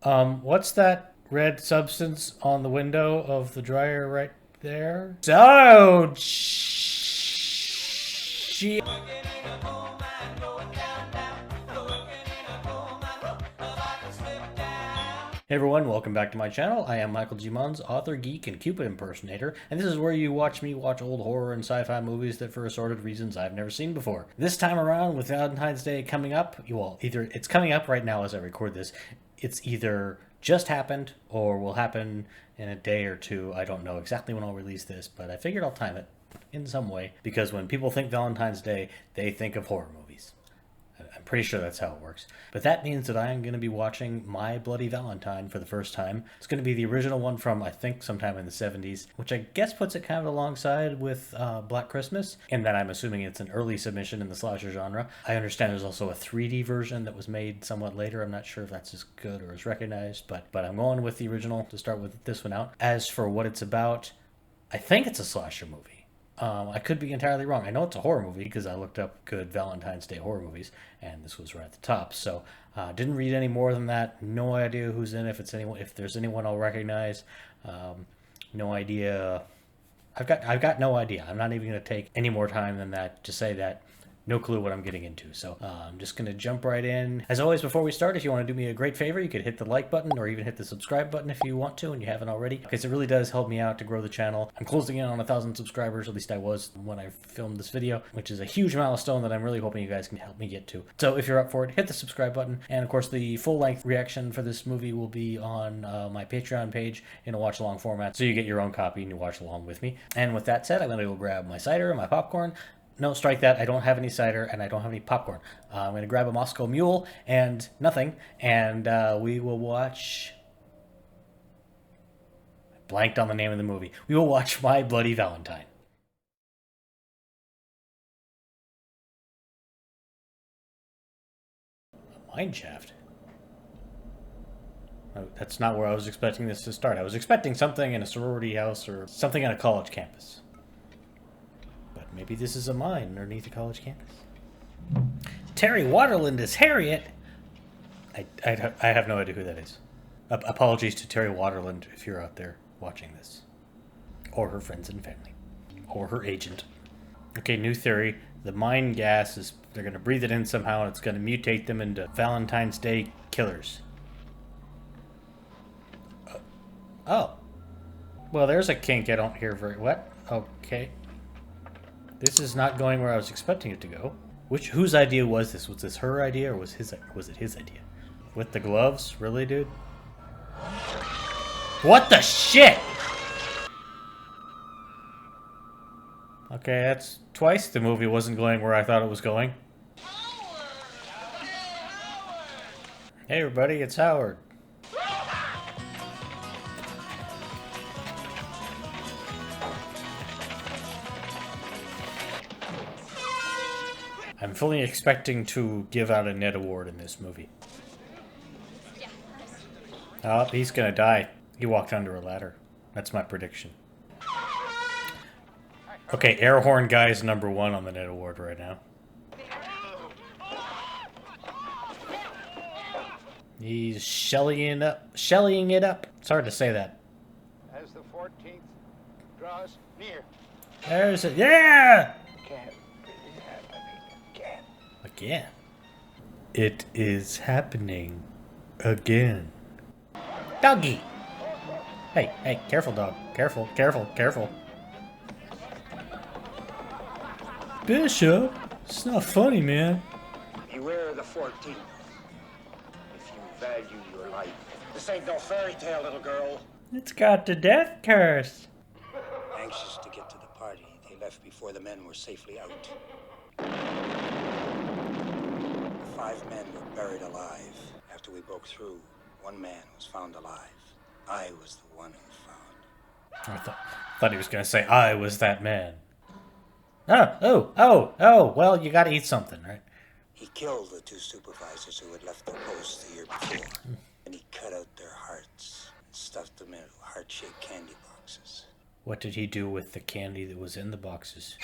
What's that red substance on the window of the dryer right there? So, she. Hey everyone, welcome back to my channel. I am Michael G. Munns, author, geek, and Cupid impersonator, and this is where you watch me watch old horror and sci-fi movies that for assorted reasons I've never seen before. This time around, with Valentine's Day coming up, either it's coming up right now as I record this, it's either just happened or will happen in a day or two. I don't know exactly when I'll release this, but I figured I'll time it in some way, because when people think Valentine's Day, they think of horror movies. I'm pretty sure that's how it works. But that means that I am going to be watching My Bloody Valentine for the first time. It's going to be the original one from, I think, sometime in the 70s, which I guess puts it kind of alongside with Black Christmas, and that I'm assuming it's an early submission in the slasher genre. I understand there's also a 3D version that was made somewhat later. I'm not sure if that's as good or as recognized, but I'm going with the original to start with this one out. As for what it's about, I think it's a slasher movie. I could be entirely wrong. I know it's a horror movie because I looked up good Valentine's Day horror movies, and this was right at the top. So, didn't read any more than that. No idea who's in it. If there's anyone I'll recognize. No idea. I've got no idea. I'm not even going to take any more time than that to say that. No clue what I'm getting into. So I'm just going to jump right in. As always, before we start, if you want to do me a great favor, you could hit the like button or even hit the subscribe button if you want to and you haven't already, because it really does help me out to grow the channel. I'm closing in on 1,000 subscribers, at least I was when I filmed this video, which is a huge milestone that I'm really hoping you guys can help me get to. So if you're up for it, hit the subscribe button. And of course, the full-length reaction for this movie will be on my Patreon page in a watch-along format, so you get your own copy and you watch along with me. And with that said, I'm going to go grab my cider and my popcorn. No, strike that. I don't have any cider and I don't have any popcorn. I'm going to grab a Moscow Mule and nothing, and we will watch... I blanked on the name of the movie. We will watch My Bloody Valentine. A mine shaft? Oh, that's not where I was expecting this to start. I was expecting something in a sorority house or something on a college campus. Maybe this is a mine underneath a college campus. Terry Waterland is Harriet. I have no idea who that is. Apologies to Terry Waterland if you're out there watching this. Or her friends and family. Or her agent. Okay, new theory. The mine gas is... They're going to breathe it in somehow and it's going to mutate them into Valentine's Day killers. Oh. Well, there's a kink I don't hear very... What? Okay. This is not going where I was expecting it to go. Whose idea was this? Was this her idea or was it his idea? With the gloves? Really, dude? What the shit? Okay, that's twice the movie wasn't going where I thought it was going. Hey everybody, it's Howard. I'm fully expecting to give out a Ned Award in this movie. Oh, he's gonna die. He walked under a ladder. That's my prediction. Okay, air horn guy is #1 on the Ned Award right now. He's shellying it up. It's hard to say that. As the 14th draws near. There's it. Yeah! Again. It is happening again. Doggy! Hey, careful, dog. Careful. Bishop? It's not funny, man. Beware the 14th. If you value your life. This ain't no fairy tale, little girl. It's got the death curse. Anxious to get to the party, they left before the men were safely out. 5 men were buried alive. After we broke through, 1 man was found alive. I was the one who found. I thought he was going to say, I was that man. Oh, well, you got to eat something, right? He killed the 2 supervisors who had left their posts the year before. And he cut out their hearts and stuffed them into heart-shaped candy boxes. What did he do with the candy that was in the boxes?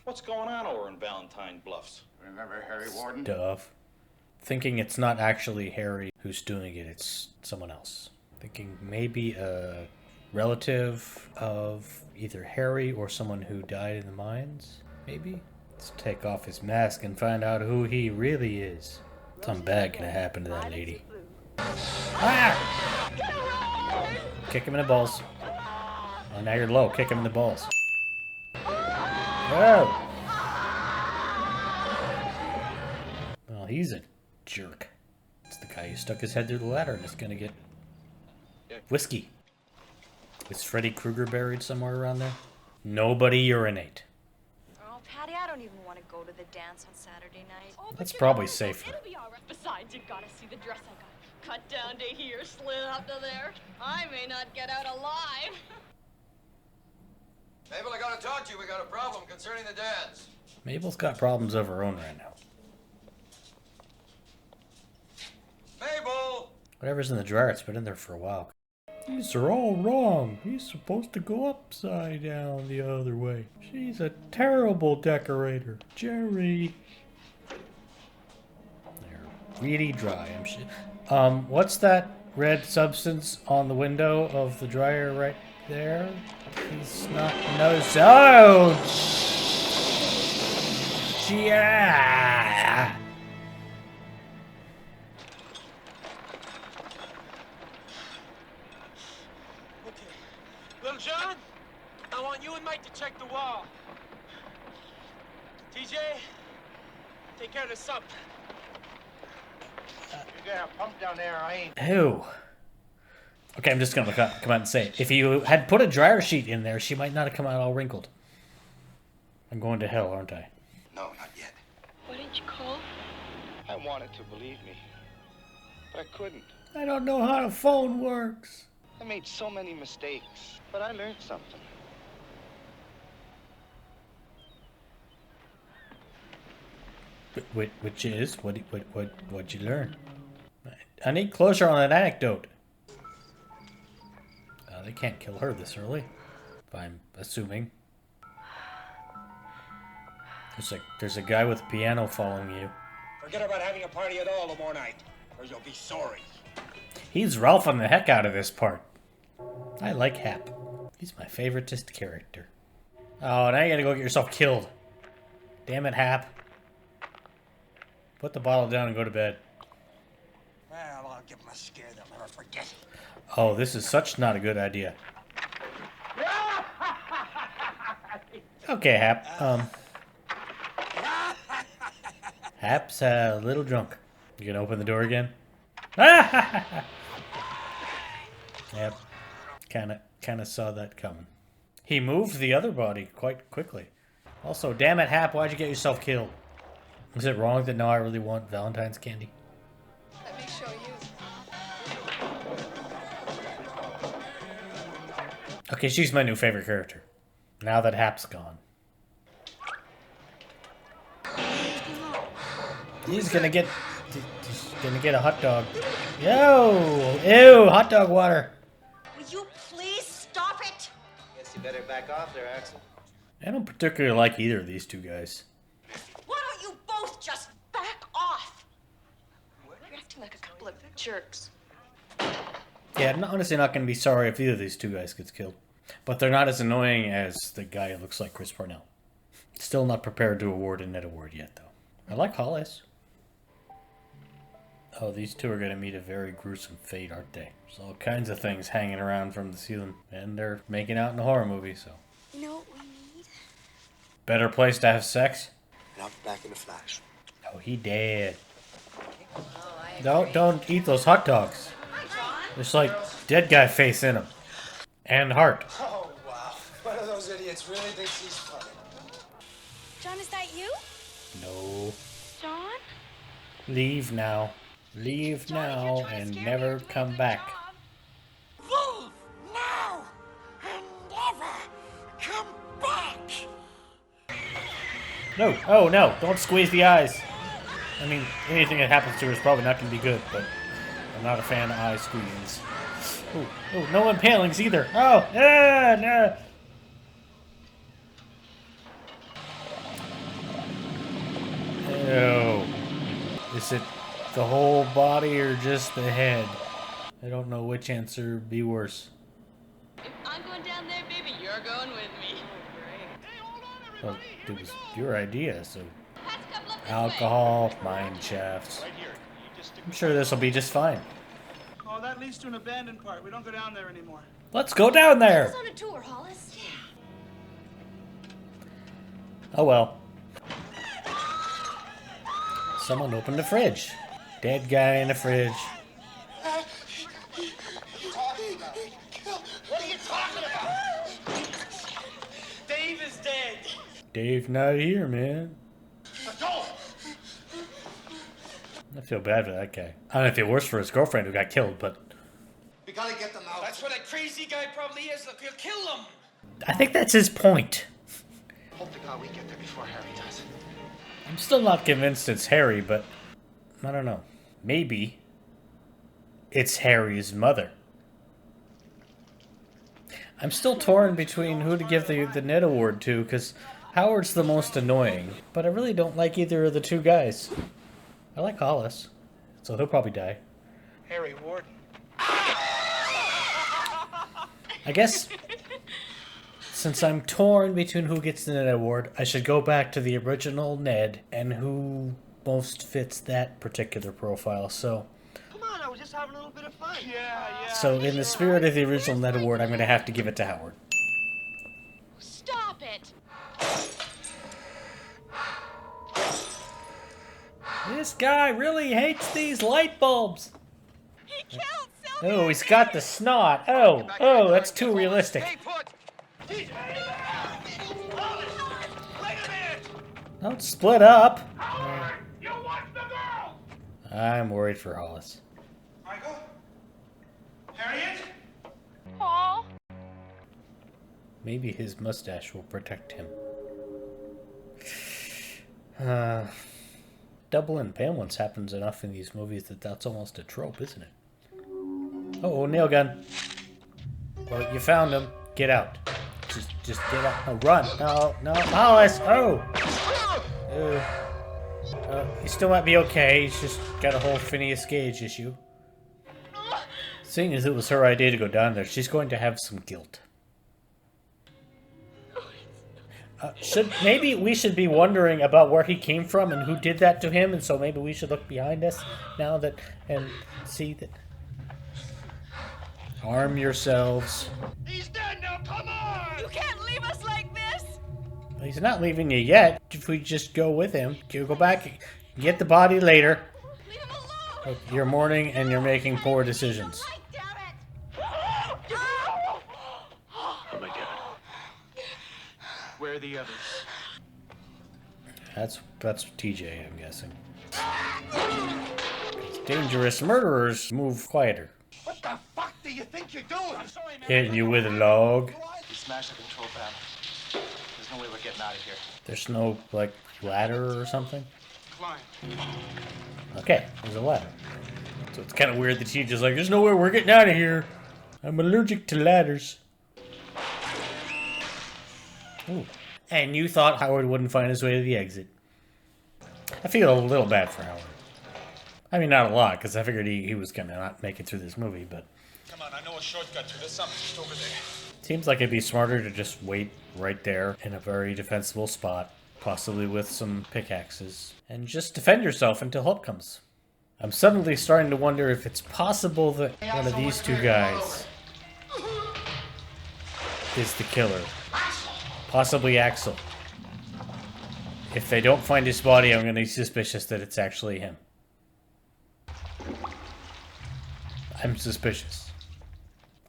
What's going on over in Valentine Bluffs? Remember Harry Warden? Stuff thinking it's not actually Harry who's doing it, it's someone else. Thinking maybe a relative of either Harry or someone who died in the mines, maybe? Let's take off his mask and find out who he really is. Something bad gonna happen to that lady. Ah! Kick him in the balls. Oh, now you're low. Kick him in the balls. Oh! Well, he's a jerk. It's the guy who stuck his head through the ladder and is gonna get whiskey. Is Freddy Krueger buried somewhere around there? Nobody urinate. Oh, Patty, I don't even want to go to the dance on Saturday night. Oh, That's probably safer. It'll be all right. Besides, you gotta see the dress I got. Cut down to here, slid up to there. I may not get out alive. Mabel, I gotta talk to you. We got a problem concerning the dance. Mabel's got problems of her own right now. Mabel! Whatever's in the drawer, it's been in there for a while. These are all wrong. He's supposed to go upside down the other way. She's a terrible decorator. Jerry. They're really dry, I'm sure. What's that red substance on the window of the dryer right there? He's not noticed. Oh! Yeah! Little John, I want you and Mike to check the wall. TJ, take care of the sump. You got a pump down there, I ain't. Ew. Okay, I'm just gonna come out and say it. If you had put a dryer sheet in there, she might not have come out all wrinkled. I'm going to hell, aren't I? No, not yet. What did you call? I wanted to believe me, but I couldn't. I don't know how the phone works. I made so many mistakes, but I learned something. Which is what'd you learn? I need closure on that anecdote. They can't kill her this early, if I'm assuming. There's a guy with a piano following you. Forget about having a party at all tomorrow night, or you'll be sorry. He's Ralphing the heck out of this part. I like Hap. He's my favoritist character. Oh, now you gotta go get yourself killed. Damn it, Hap. Put the bottle down and go to bed. Well, I'll give them a scare they'll never forget. Oh, this is such not a good idea. Okay, Hap. Hap's a little drunk. You gonna open the door again? Yep. Kinda saw that coming. He moved the other body quite quickly. Also, damn it, Hap, why'd you get yourself killed? Is it wrong that now I really want Valentine's candy? Let me show you. Okay, she's my new favorite character. Now that Hap's gone. He's gonna get a hot dog. Yo! Ew! Hot dog water! Will you please stop it? Guess you better back off there, Axel. I don't particularly like either of these two guys. Why don't you both just back off? You're acting like a couple of jerks. Yeah, I'm honestly not going to be sorry if either of these two guys gets killed. But they're not as annoying as the guy who looks like Chris Parnell. Still not prepared to award a net award yet, though. I like Hollis. Oh, these two are going to meet a very gruesome fate, aren't they? There's all kinds of things hanging around from the ceiling. And they're making out in a horror movie, so... You know what we need? Better place to have sex? And I'll be back in a flash. Oh, he dead. Don't eat those hot dogs. There's like dead guy face in them. And heart. Oh, wow. One of those idiots really thinks he's funny. John, is that you? No. John? Leave now. Leave now and never come back. Leave now and never come back. No. Oh, no. Don't squeeze the eyes. I mean, anything that happens to her is probably not going to be good, but I'm not a fan of eye squeezings. Oh, no impalings either. Oh, no. Ew. Is it the whole body or just the head? I don't know which answer would be worse. If I'm going down there, baby, you're going with me. Well, it was your idea, so... Pass a couple up this Alcohol, mine shafts. I'm sure this will be just fine. Oh, that leads to an abandoned part. We don't go down there anymore. Let's go down there! way. On a tour, Hollis. Yeah. Oh well. Someone opened the fridge. Dead guy in the fridge. What are you talking about? Dave is dead. Dave not here, man. Go! I feel bad for that guy. I don't feel worse for his girlfriend who got killed, but... We gotta get them out. That's where that crazy guy probably is. Look, he'll kill them. I think that's his point. Hope to God we get there before Harry does. I'm still not convinced it's Harry, but... I don't know. Maybe... it's Harry's mother. I'm still torn between who to give the Ned Award to, because Howard's the most annoying. But I really don't like either of the two guys. I like Hollis, so he'll probably die. Harry Warden. I guess, since I'm torn between who gets the Ned Award, I should go back to the original Ned and who most fits that particular profile. So, Come on, I was just having a little bit of fun. Yeah. so in the spirit of the original Ned Award, I'm going to have to give it to Howard. Stop it. This guy really hates these light bulbs. He killed Sylvia. Oh, he's got the snot. Oh, that's too realistic. Stay put. Wait a minute. Don't split up. You watch the girl. I'm worried for Hollis. Michael? Harriet? Paul. Maybe his mustache will protect him. Double impalements happens enough in these movies that that's almost a trope, isn't it? Oh, nail gun. Well, you found him. Get out. Just get out. No, run. No, Hollis. Oh. He still might be okay. He's just got a whole Phineas Gage issue. Seeing as it was her idea to go down there, she's going to have some guilt. Maybe we should be wondering about where he came from and who did that to him, and so maybe we should look behind us now and see that. Arm yourselves. He's dead now, come on! You can't leave us like this. He's not leaving you yet. If we just go with him, you go back, get the body later. Leave him alone. Look, you're mourning and you're making poor decisions. Damn it. Oh my God. Where are the others? That's TJ, I'm guessing. Dangerous murderers move quieter. What the fuck do you think you're doing? I'm sorry, man. Hitting you with a log. We smashed the control panel. There's no way we're getting out of here. There's no, like, ladder or something? Climb. Okay, there's a ladder. So it's kind of weird that TJ's like, there's no way we're getting out of here. I'm allergic to ladders. Ooh. And you thought Howard wouldn't find his way to the exit. I feel a little bad for Howard. I mean, not a lot, because I figured he was going to not make it through this movie, but... Come on, I know a shortcut to this. Something just over there. Seems like it'd be smarter to just wait right there in a very defensible spot, possibly with some pickaxes, and just defend yourself until help comes. I'm suddenly starting to wonder if it's possible that one of these two guys is the killer. Possibly Axel. If they don't find his body, I'm going to be suspicious that it's actually him. I'm suspicious.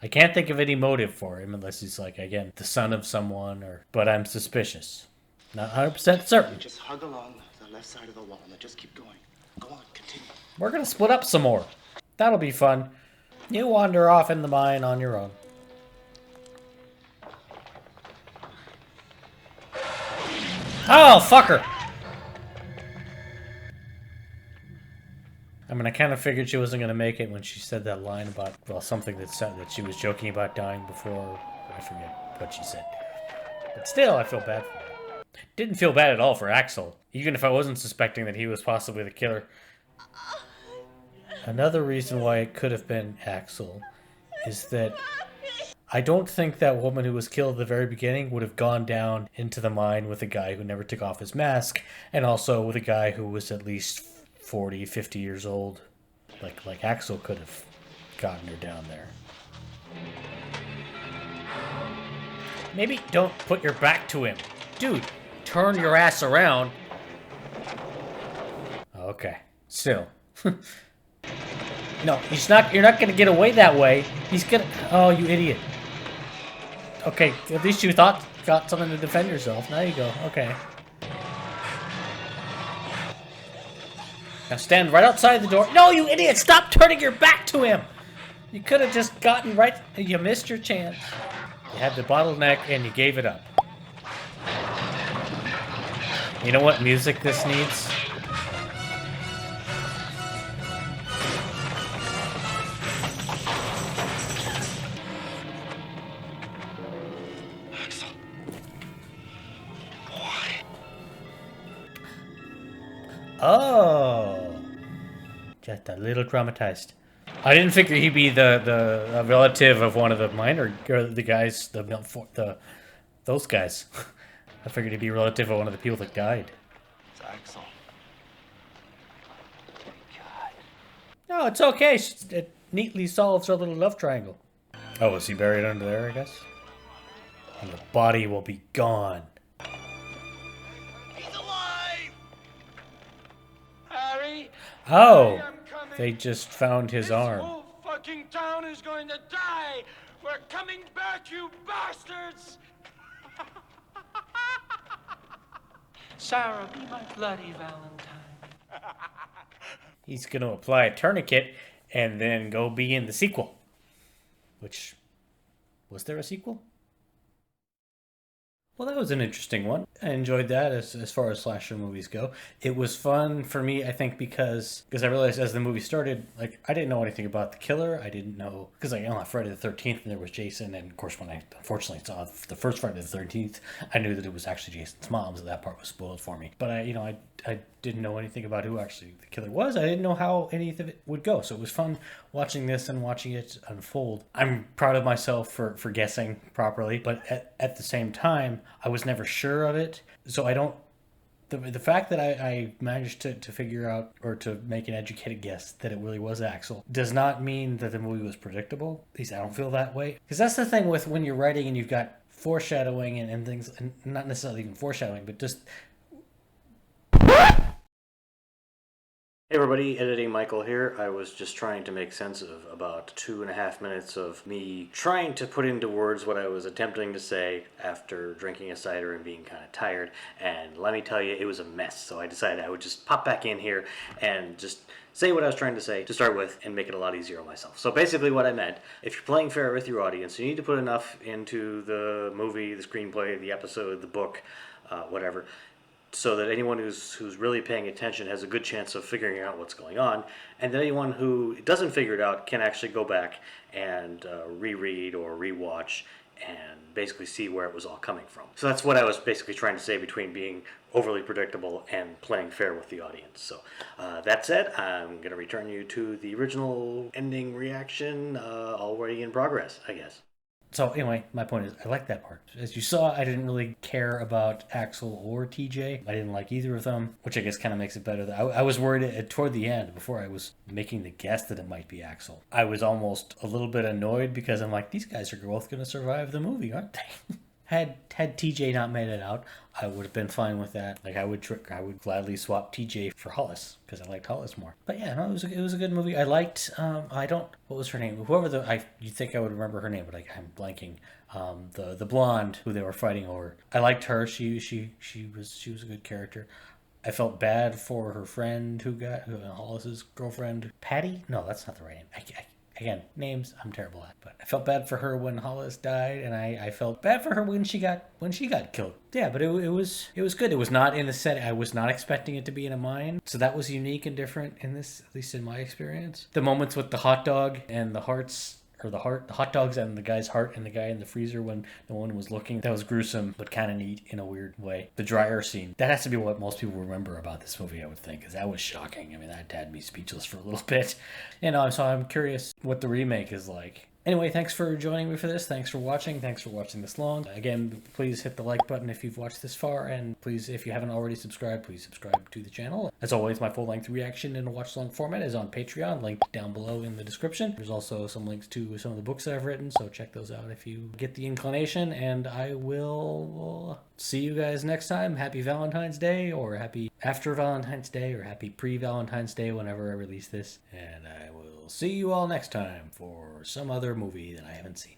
I can't think of any motive for him unless he's like, again, the son of someone, or... But I'm suspicious. Not 100% certain. Just hug along the left side of the wall and just keep going. Go on, continue. We're going to split up some more. That'll be fun. You wander off in the mine on your own. Oh, fucker! I mean, I kind of figured she wasn't going to make it when she said that line about, well, something that said that she was joking about dying before. I forget what she said. But still, I feel bad for her. Didn't feel bad at all for Axel, even if I wasn't suspecting that he was possibly the killer. Another reason why it could have been Axel is that I don't think that woman who was killed at the very beginning would have gone down into the mine with a guy who never took off his mask, and also with a guy who was at least 40, 50 years old. Like Axel could have gotten her down there. Maybe don't put your back to him. Dude, turn your ass around. Okay, still. No, you're not gonna get away that way. He's gonna, oh, you idiot. Okay, at least you got something to defend yourself. Now you go, okay. Now stand right outside the door. No, you idiot, stop turning your back to him. You could have just gotten right, you missed your chance. You had the bottleneck and you gave it up. You know what music this needs? Oh, just a little traumatized. I didn't figure he'd be the relative of one of the minor, or the guys, those guys. I figured he'd be a relative of one of the people that died. It's Axel. God. No, it's okay. It neatly solves our little love triangle. Oh, is he buried under there, I guess? And the body will be gone. He's alive! Harry! Oh, they just found his arm. This whole fucking town is going to die! We're coming back, you bastards! Sarah, be my bloody Valentine. He's going to apply a tourniquet and then go be in the sequel. Which, was there a sequel? Well, that was an interesting one. I enjoyed that as far as slasher movies go. It was fun for me, I think, because I realized as the movie started, like, I didn't know anything about the killer. I didn't know, because I on Friday the 13th, and there was Jason, and of course when I unfortunately saw the first Friday the 13th, I knew that it was actually Jason's mom, so that part was spoiled for me. But I didn't know anything about who actually the killer was. I didn't know how any of it would go. So it was fun watching this and watching it unfold. I'm proud of myself for guessing properly, but at the same time, I was never sure of it. So I don't... The fact that I managed to figure out or to make an educated guess that it really was Axel does not mean that the movie was predictable. At least I don't feel that way. Because that's the thing with when you're writing and you've got foreshadowing and things, and not necessarily even foreshadowing, but just... Hey everybody, Editing Michael here. I was just trying to make sense of about 2.5 minutes of me trying to put into words what I was attempting to say after drinking a cider and being kind of tired, and let me tell you, it was a mess. So I decided I would just pop back in here and just say what I was trying to say to start with and make it a lot easier on myself. So basically what I meant, if you're playing fair with your audience, you need to put enough into the movie, the screenplay, the episode, the book, whatever, so that anyone who's really paying attention has a good chance of figuring out what's going on, and then anyone who doesn't figure it out can actually go back and reread or rewatch and basically see where it was all coming from. So that's what I was basically trying to say between being overly predictable and playing fair with the audience. So that said, I'm going to return you to the original ending reaction, already in progress, I guess. So anyway, my point is, I like that part. As you saw, I didn't really care about Axel or TJ. I didn't like either of them, which I guess kind of makes it better. I was worried toward the end, before I was making the guess that it might be Axel. I was almost a little bit annoyed because I'm like, these guys are both going to survive the movie, aren't they? Had TJ not made it out, I would have been fine with that. Like I would gladly swap TJ for Hollis because I liked Hollis more. But yeah, no, it was a good movie. I liked what was her name? You think I would remember her name, but I'm blanking. The blonde who they were fighting over. I liked her. She was a good character. I felt bad for her friend who Hollis's girlfriend, Patty. No, that's not the right name. Again, names I'm terrible at, but I felt bad for her when Hollis died, and I felt bad for her when she got killed. Yeah, but it was good. It was not in the setting. I was not expecting it to be in a mine, so that was unique and different in this, at least in my experience. The moments with the hot dog and the hearts or the hot dogs and the guy's heart and the guy in the freezer when no one was looking. That was gruesome, but kind of neat in a weird way. The dryer scene. That has to be what most people remember about this movie, I would think, because that was shocking. I mean, that had me speechless for a little bit. So I'm curious what the remake is like. Anyway, thanks for joining me for this. Thanks for watching. Thanks for watching this long. Again, please hit the like button if you've watched this far. And please, if you haven't already subscribed, please subscribe to the channel. As always, my full-length reaction in a watch-along format is on Patreon, linked down below in the description. There's also some links to some of the books that I've written, so check those out if you get the inclination. And I will see you guys next time. Happy Valentine's Day, or happy after Valentine's Day, or happy pre-Valentine's Day whenever I release this. And I will see you all next time for some other movie that I haven't seen.